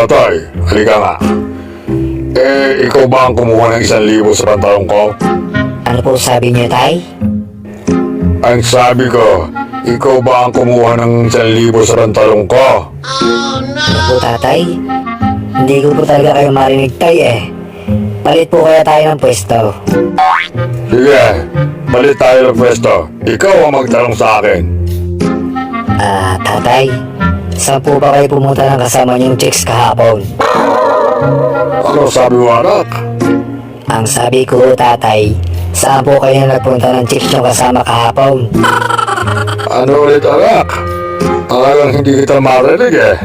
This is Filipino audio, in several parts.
Tatay, halika nga. Ikaw ba ang kumuha ng 1,000 sa pantalong ko? Ano po sabi niyo, Tay? Ang sabi ko, ikaw ba ang kumuha ng 1,000 sa pantalong ko? Ano po, Tatay? Hindi ko po talaga kayo marinig, Tay eh. Palit po kaya tayo ng pwesto. Sige, balik tayo ng pwesto. Ikaw ang magtanong sa akin. Tatay, saan po ba kayo pumunta ng kasama niyong chicks kahapon? Ano sabi mo, anak? Ang sabi ko, Tatay, saan po kayo nagpunta ng chicks niyong kasama kahapon? Ano ulit, anak? Talagang hindi kita marinig eh.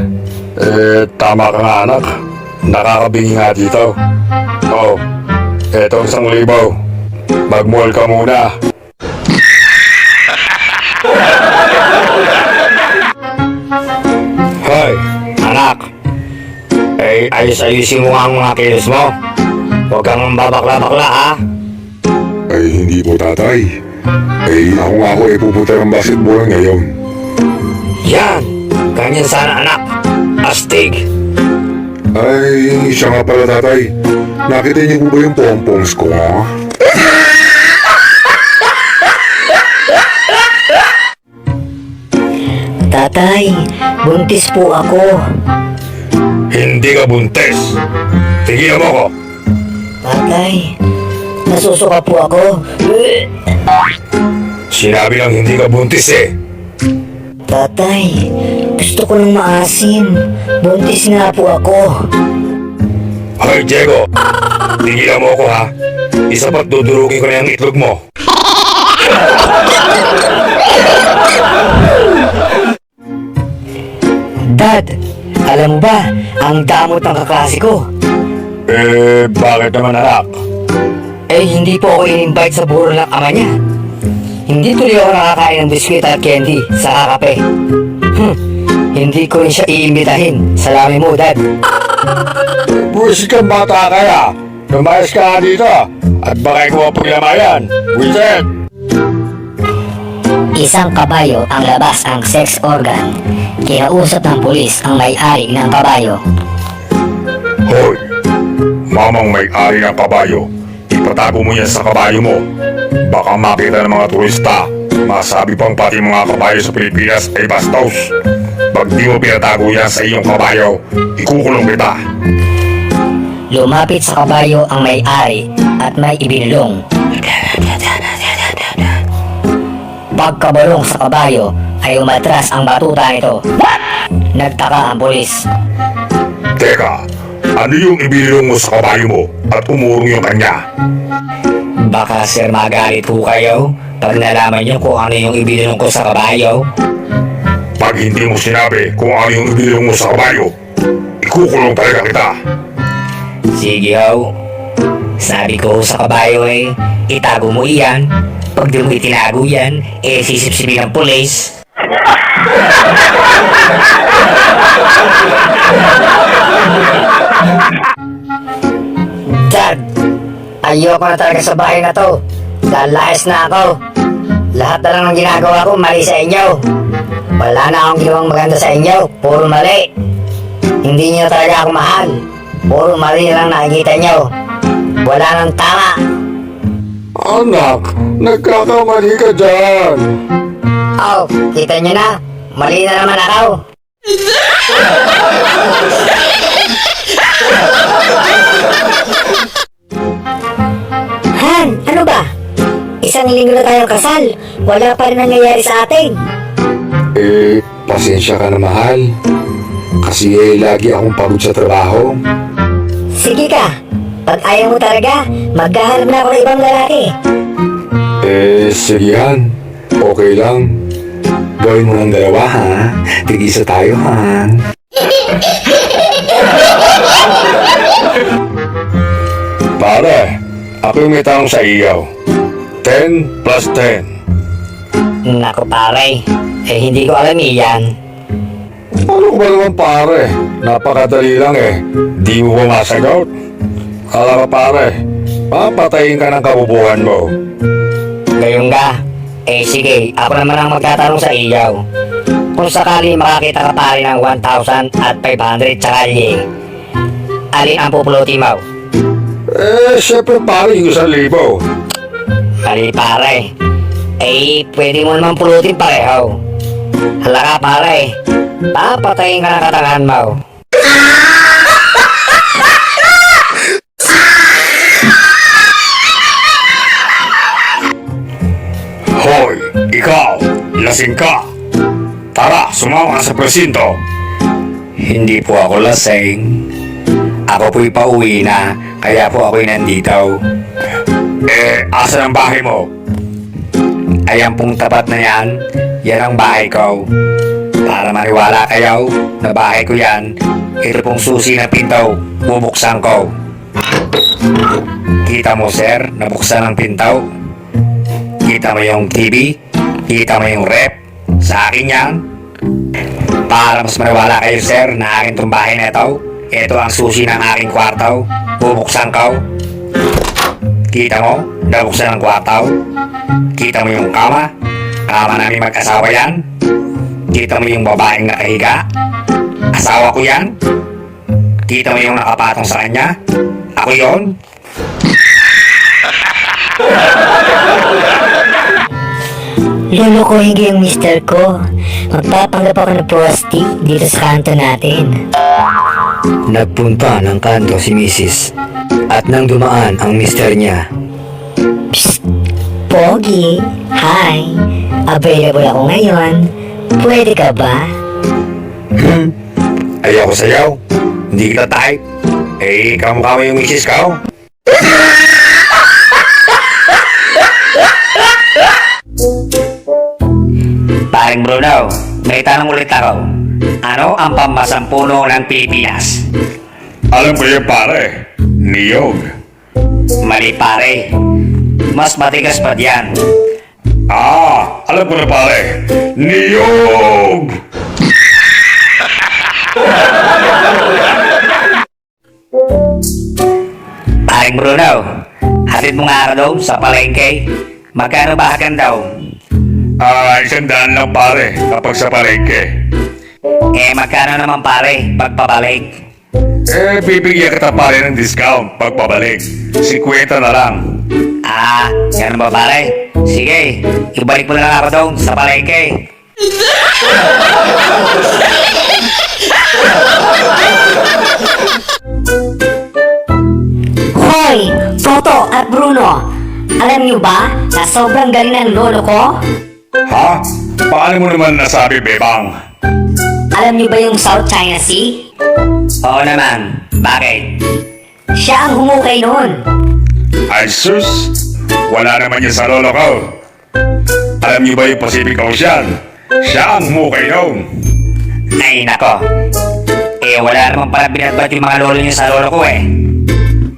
Tama ka nga, anak. Nakakabingi nga dito. Oh, eto 1,000. Mag-mall ka muna. Hoy, anak. Ayos-ayusin mo nga ang mga kilos mo. Huwag kang babakla-bakla, ha? Ay, hindi po, tatay. Ako nga ako pupunta ng basketball ngayon. Yan! Ganyan sana, anak. Astig! Ay, siya nga pala, tatay. Nakita niyo po ba yung pompoms ko, ha? Tatay, buntis po ako. Hindi ka buntis. Tigilan mo ko. Tatay, nasusuka po ako. Sinabi lang hindi ka buntis eh. Tatay, gusto ko ng maasim. Buntis nga po ako. Hoy, Diego. Tigilan mo ko, ha? Isa pa't dudurugin ko na yung itlog mo. Dad, alam mo ba, ang damot ng kaklase ko. Bakit naman, anak? Hindi po ako in-invite sa buro ng ama niya. Hindi tuloy ako nakakain ng biskwit at candy sa kape. Hindi ko rin siya iimbitahin. Salami mo, Dad. Buwis kang bata kaya. Lumayas ka nga dito. At baka ikaw ang paglamayan. Wisit! Isang kabayo ang labas ang sex organ. Kinausap ng pulis ang may-ari ng kabayo. Hoy! Mamang may-ari ng kabayo. Ipatago mo yan sa kabayo mo. Baka makita ng mga turista. Masabi pang pati mga kabayo sa Pilipinas ay bastos. Pag di mo pinatago yan sa iyong kabayo, ikukulong kita. Lumapit sa kabayo ang may-ari at may ibinulong. Pagkabalong sa kabayo ay umatras ang batuta nito. Nagtaka ang pulis. Teka, ano yung ibinilong mo sa kabayo mo at umurong yung kanya? Baka sir magalit po kayo pag nalaman niyo kung ano yung ibinulong ko sa kabayo. Pag hindi mo sinabi kung ano yung ibinilong mo sa kabayo, ikukulong talaga kita. Sige ho. Sabi ko sa kabayo itago mo iyan. Pag di mo itinago yan, sisipsipin ng pulis. Dad, ayoko na talaga sa bahay na to. Lalayas na ako. Lahat na lang ng ginagawa ko mali sa inyo. Wala na akong ginawang maganda sa inyo. Puro mali. Hindi niyo talaga ako mahal. Puro mali na lang nakikita niyo. Wala nang tama. Anak, nagkakamali ka dyan. Oh, kita niyo na. Mali na naman ako. Han, ano ba? Isang linggo na tayong kasal. Wala pa rin nangyayari sa atin. Pasensya ka na, mahal. Kasi lagi akong pagod sa trabaho. Sige ka. Pag ayaw mo talaga, maghahanap na ako ng ibang lalaki. Sige Han. Okay lang. Gawin mo ng dalawa, ha? Tig-isa tayo, Han. Pare, ako yung may tanong sa iyo. 10 plus 10. Naku pare, hindi ko alam iyan. Ano ko ba naman, pare? Napakadali lang Di mo ba masagot? Alam mo, pare, papatayin ka ng kabubuhan mo. Gayong ka? Sige, ako naman ang magtatanong sa iyo. Kung sakali makakita ka pare ng 1,000 at 500 tsaka liye, alin ang pupulutin mo? Syempre pare yung 1,000. Mali pare. Pwede mo naman pulutin pareho. Hala ka pare, papatayin ka ng katangahan mo. Hoy, ikaw, lasing ka. Tara, sumama ka sa presinto. Hindi po ako lasing. Ako po'y pauwi na, kaya po ako'y nandito. Asan ang bahay mo? Ayan pong tapat na yan, yan ang bahay ko. Para maniwala kayo na bahay ko yan, ito pong susi ng pinto, bubuksan ko. Kita mo sir, nabuksan ang pinto. Kita mo yung TV, kita mo yung rep, sa akin yan. Para mas maniwala kayo sir na akin tong bahay na ito ang susi ng aking kwarto, bubuksan ko. Kita mo, nabuksan ang kwarto. Kita mo yung kama namin mag-asawa yan. Kita mo yung babaeng nakahiga, asawa ko yan. Kita mo yung nakapatong sa kanya, ako yon. Lulukuhin ko yung mister ko. Magpapanggap ako ng prosti dito sa kanto natin. Nagpunta ng kanto si Mrs. at nang dumaan ang mister niya. Psst! Pogi! Hi! Available ako ngayon. Pwede ka ba? Ayoko sayaw. Hindi kita type. Kamukha mo yung misis ko. Paring Bruno, may tanong ulit ako. Ano ang pambasampuno ng Pilipinas? Alam ko yan pare. Niyog. Mali pare. Mas matigas pa diyan. Alam ko na pare. Niyog! Paring Bruno, hatid mo nga ako doon sa palengke. Magkano ba hagan daw? 100 lang pare kapag sa palengke. Magkano naman pare pagpabalik? Bibigyan kita pare ng discount pag pabalik. 50 na lang. Ganun ba pare? Sige, ibalik mo na lang ako doon sa palengke. Hoy! Toto at Bruno! Alam niyo ba na sobrang galing ng lolo ko? Ha? Paano mo naman nasabi, Bebang? Alam niyo ba yung South China Sea? Oo naman, bakit? Siya ang humukay noon. Ay sus, wala naman yan sa lolo ko. Alam niyo ba yung Pacific Ocean? Siya ang humukay noon. Ay nako. Wala naman pala binatbat yung mga lolo niyo sa lolo ko eh.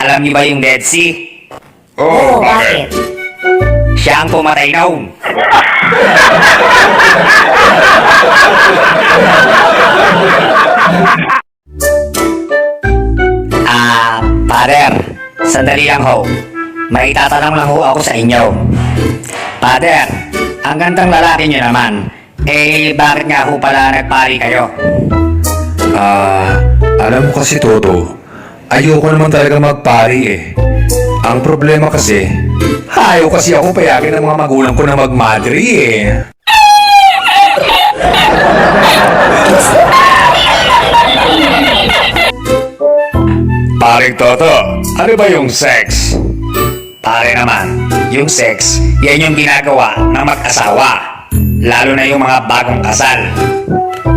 Alam niyo ba yung Dead Sea? Oh, bakit? Siya ang pumatay noon. Father, sandali lang ho. May tatanong lang ho ako sa inyo. Father, ang gandang lalaki niyo naman. Bakit nga ho pala nagpari kayo? Alam mo kasi Toto, ayoko naman talaga magpari eh. Ang problema kasi, ayaw kasi ako payagin ng mga magulang ko na magmadri eh. Paring Toto, ano ba yung sex? Pare naman, yung sex, yan yung ginagawa ng mag-asawa. Lalo na yung mga bagong kasal.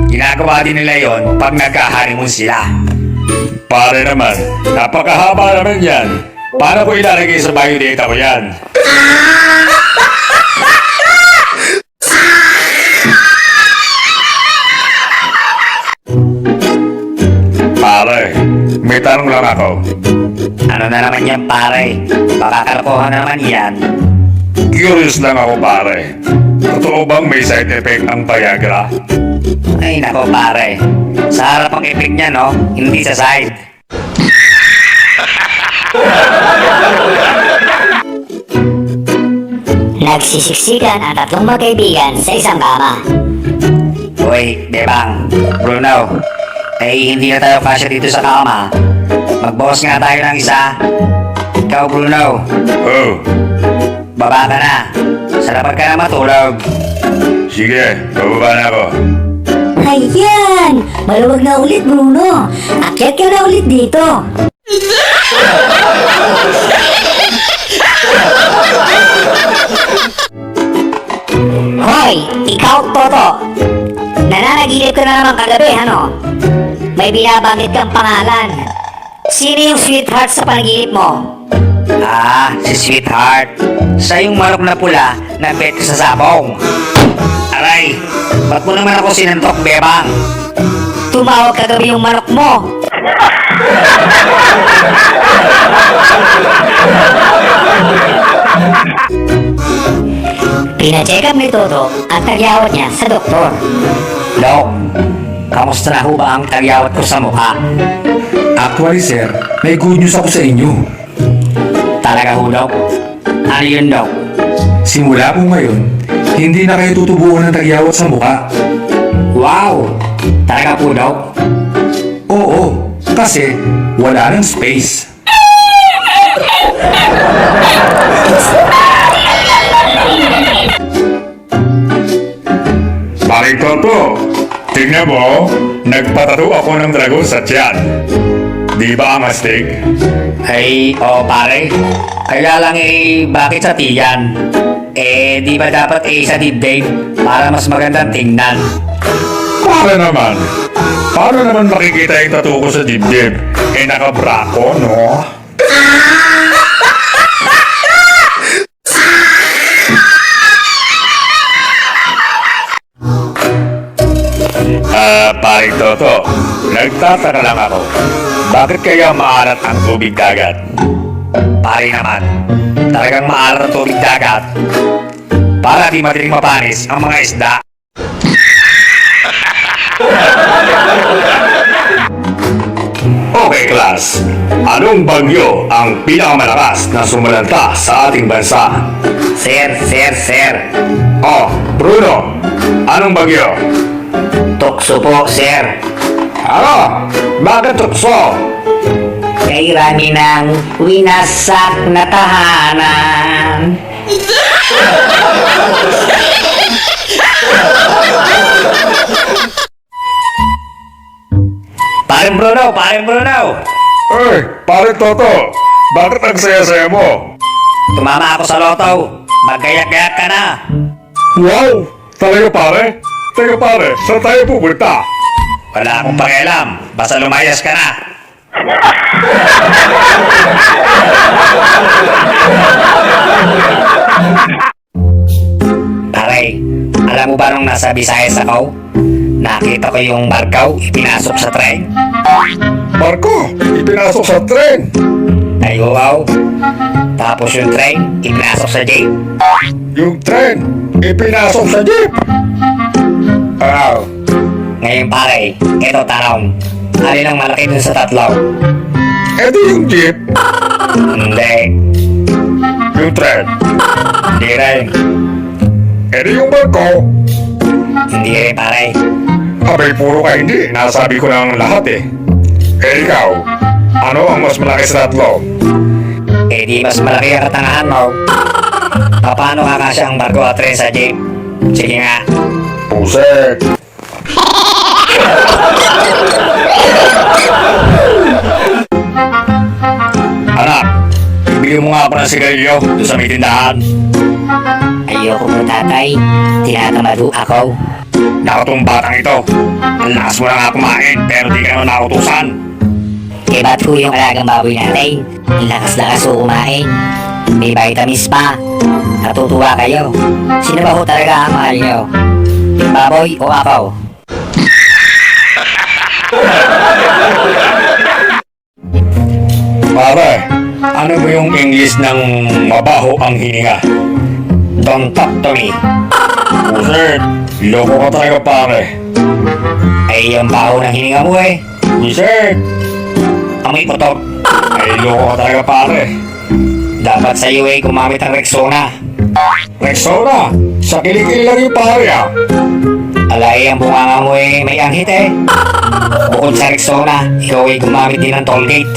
Ginagawa din nila yon pag nagka-honeymoon sila. Pare naman, napakahaba naman yan. Paano ko ilalagay sa biodata ko yan? Pare, may tanong lang ako. Ano na naman yan pare? Baka kalokohan naman yan. Curious lang ako pare. Totoo bang may side effect ang Viagra? Ay nako pare, sa harap ang effect niya no, hindi sa side. Nagsisiksikan ang tatlong magkaibigan sa isang kama. Uy, Bebang, Bruno, hindi na tayo kasya dito sa kama. Magbukas nga tayo ng isa. Ikaw, Bruno, Oh, baba ka na. Sarap ka na matulog. sige, bababa na ako. Ayan! Maluwag na ulit, Bruno. Akyat ka na ulit dito. Hoy! Ikaw, Toto! Nananaginip ka na naman kagabi, ano? May binabanggit kang pangalan. Sino yung sweetheart sa panaginip mo? Ah, si Sweetheart. Siya yung manok na pula na bet ko sa sabong. Aray, ba't mo naman ako sinantok, Bebang? Tumawag kagabi yung manok mo. Pina-check up ni Toto ang tagyawat niya sa doktor. Dok, kamusta na ho ba ang tagyawat ko sa mukha? Actually, sir, may good news ako sa inyo. Talaga ho, Dok? Ano yun, Dok? Simula po ngayon, hindi na kayo tutubuan ng tagyawat sa mukha. Wow! Talaga po, Dok? Oo, kasi wala nang space. Paring Toto, tingnan mo, nagpatato ako ng dragon sa tiyan. Di ba ang astig? Ay, pare. Kaya lang bakit sa tiyan? Di ba dapat sa dibdib para mas magandang tingnan? Paano naman makikita yung tattoo ko sa dibdib? Nakabra ko, no? Paring Toto, nagtataka lang ako. Bakit kaya maalat ang tubig dagat? Pare naman, talagang maalat ang tubig dagat para di madaling mapanis ang mga isda. Okay, class. Anong bagyo ang pinakamalakas na sumalanta sa ating bansa? Sir. Oh, Bruno, anong bagyo? Tukso po, sir. Ano? Bakit tukso? Kay rami ng winasak na tahanan. Parang Bruno! Uy, pare Toto, bakit ang saya-saya mo? Tumama ako sa loto. Maggayak-gayak ka na. Wow! Talaga pare? Teka pare, saan tayo pupunta? Wala akong pakialam. Basta lumayas ka na. Pare, alam mo ba nung nasa Visayas ako? Nakita ko yung barkaw ipinasok sa tren. Marco, ipinasok sa tren. Ay, wow. Tapos yung tren ipinasok sa jeep. Yung tren, ipinasok sa jeep. Wow. Ngayon pare, eto tanong. Alin ang malaki dun sa tatlo? Eto yung jeep, Hindi. yung tren. Hindi rin. Eto yung barko. Hindi rin pare. Abay, puro ka hindi. Nasabi ko ng lahat eh. Ikaw, ano ang mas malaki sa tatlo? Di mas malaki ang katangahan mo. Paano kakasya ang barko at tren sa jeep? Sige nga. Puset. Anak, bigyan mo nga ako ng sigarilyo doon sa may tindahan. Ayoko po, tatay. Tinatamado ako. Nakatong batang ito. Ang lakas mo na nga kumain pero di ka naman nakutusan. Eh, ba't po yung alagang baboy natin? Ang lakas-lakas po kumain. May vitamins pa. Natutuwa kayo. Sino ba ho talaga ang mahal nyo? Yung baboy o ako? Pare, ano ba yung English ng mabaho ang hininga? Don't talk to me. Puset, loko ka talaga pare. Ay, yung baho ng hininga mo eh. Puset, Amoy putok. ay loko ka talaga pare. Dapat sa iyo eh gumamit ng Rexona. Rexona, sa kilikili lang yung pare ah. Alay, ang bunganga mo may anghit Bukod sa Rexona, ikaw ay gumamit din ng Tollgate.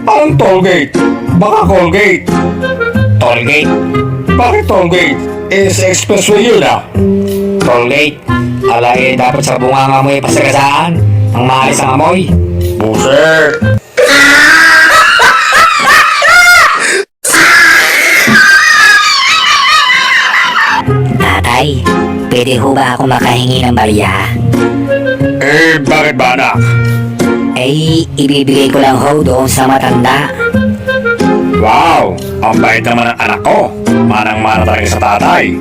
Anong tollgate? Baka Colgate. Tollgate? Bakit tollgate? Sa expressway yun Tollgate? Alay, dapat sa bunganga mo pasagasaan ang maalis ang amoy. Buset! Tatay, pwede ho ba ako makahingi ng barya? Bakit ba anak? Ibibigay ko lang ho doon sa matanda. Wow! Ang bait naman ng anak ko. Manang-mana talaga sa tatay.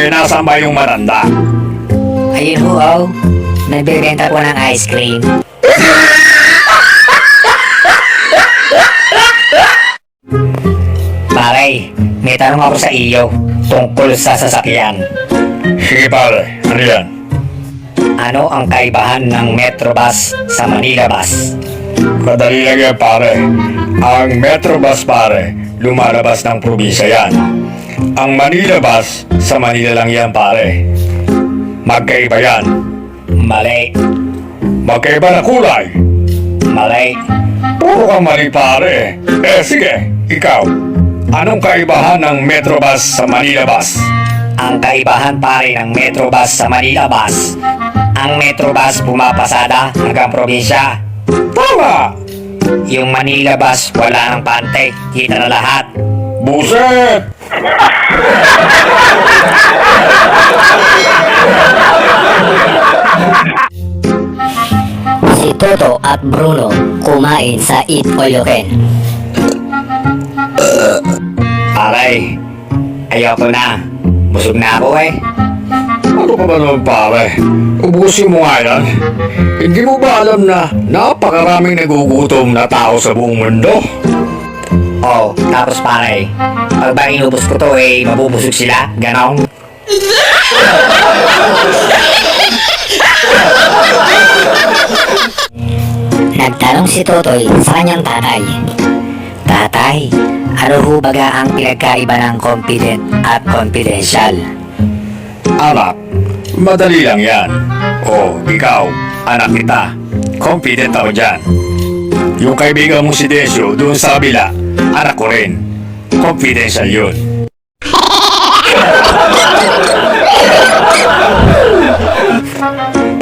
Nasaan ba yung matanda? Ayun ho, nagbebenta po ng ice cream. Pare, may tanong ako sa iyo tungkol sa sasakyan. Sige pare, ano yan? Ano ang kaibahan ng Metrobus sa Manila Bus? Madali lang yan pare. Ang Metrobus pare, lumalabas ng probinsya yan. Ang Manila Bus, sa Manila lang yan pare. Magkaiba yan. Mali, Magkaiba na kulay. mali. Puro kang mali pare. Sige, ikaw. Anong kaibahan ng Metrobus sa Manila Bus? Ang kaibahan pare ng Metrobus sa Manila Bus, ang Metrobus pumapasada hanggang probinsya. Tama! Yung Manila Bus wala ng pante, kita na lahat. Buset! Si Toto at Bruno kumain sa Eat All You Can. Pare, ayoko na. Busog na ako Ano ka ba naman pare? Ubusin mo nga yan. Hindi mo ba alam na napakaraming nagugutom na tao sa buong mundo? Oh, tapos pare, pag ba inubos ko to mabubusog sila, ganon. Nagtanong si Totoy sa kanyang tatay. Tatay, ano ho baga ang pinagkaiba ng confident at confidential? Anak, madali lang yan. Ikaw, anak kita. Confident ako dyan. Yung kaibigan mo si Desio doon sa kabila, anak ko rin. Confidential yun.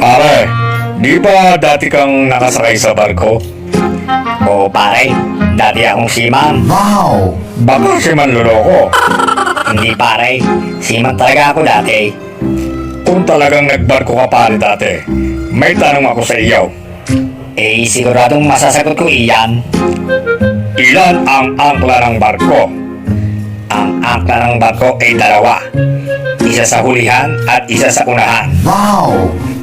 Pare, di ba dati kang nakasakay sa barko? Oh pare, dati akong seaman. Baka si Manloloko. Hindi pare, seaman talaga ako dati. Kung talagang nagbarko ka pare dati, may tanong ako sa iyo. Siguradong masasagot ko iyan. Ilan ang angkla ng barko? Ang angkla ng barko ay dalawa. Isa sa hulihan at isa sa unahan.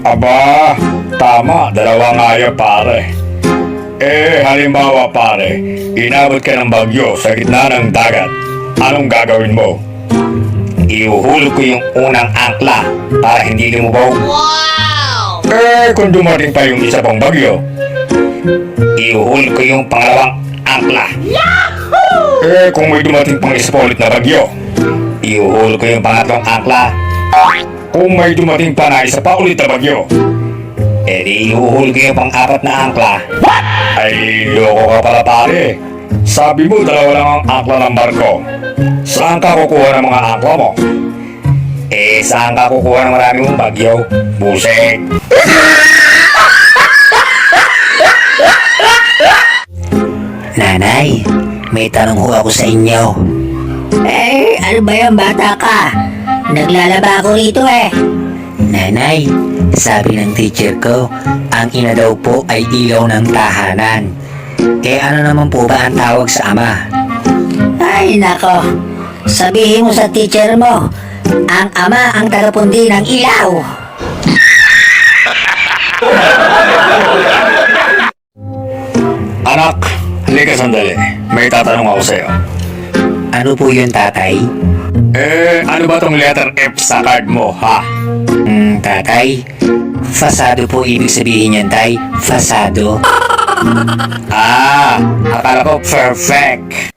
Aba, tama, dalawa nga yun pare. Halimbawa pare, inabot ka ng bagyo sa gitna ng dagat. Anong gagawin mo? Iuhulog ko yung unang angkla para hindi lumubog. Kung dumating pa yung isa pang bagyo. Iuhulog ko yung pangalawang angkla. Kung may dumating pang isa pa ulit na bagyo. Iuhulog ko yung pangatlong angkla. Kung may dumating pa na isa pa ulit na bagyo. Di iuhulog ko yung pang-apat na angkla. Ay, loko ka pala pare. Sabi mo dalawa lang ang angkla ng barko. Saan ka kukuha ng mga angkla mo? Saan ka kukuha ng marami mong bagyo? Buset! Nanay, may tanong ho ako sa inyo. Ano ba yan, bata ka? Naglalaba ako rito Nanay, sabi ng teacher ko, ang ina daw po ay ilaw ng tahanan. Ano naman po ba ang tawag sa ama? Ay nako, sabihin mo sa teacher mo, ang ama ang tagapundi ng ilaw. Anak, halika sandali. May tatanong ako sa'yo. Ano po yun, tatay? Ano ba tong letter F sa card mo, ha? Tatay, fasado po ibig sabihin yan, tay. Fasado. Akala ko perfect.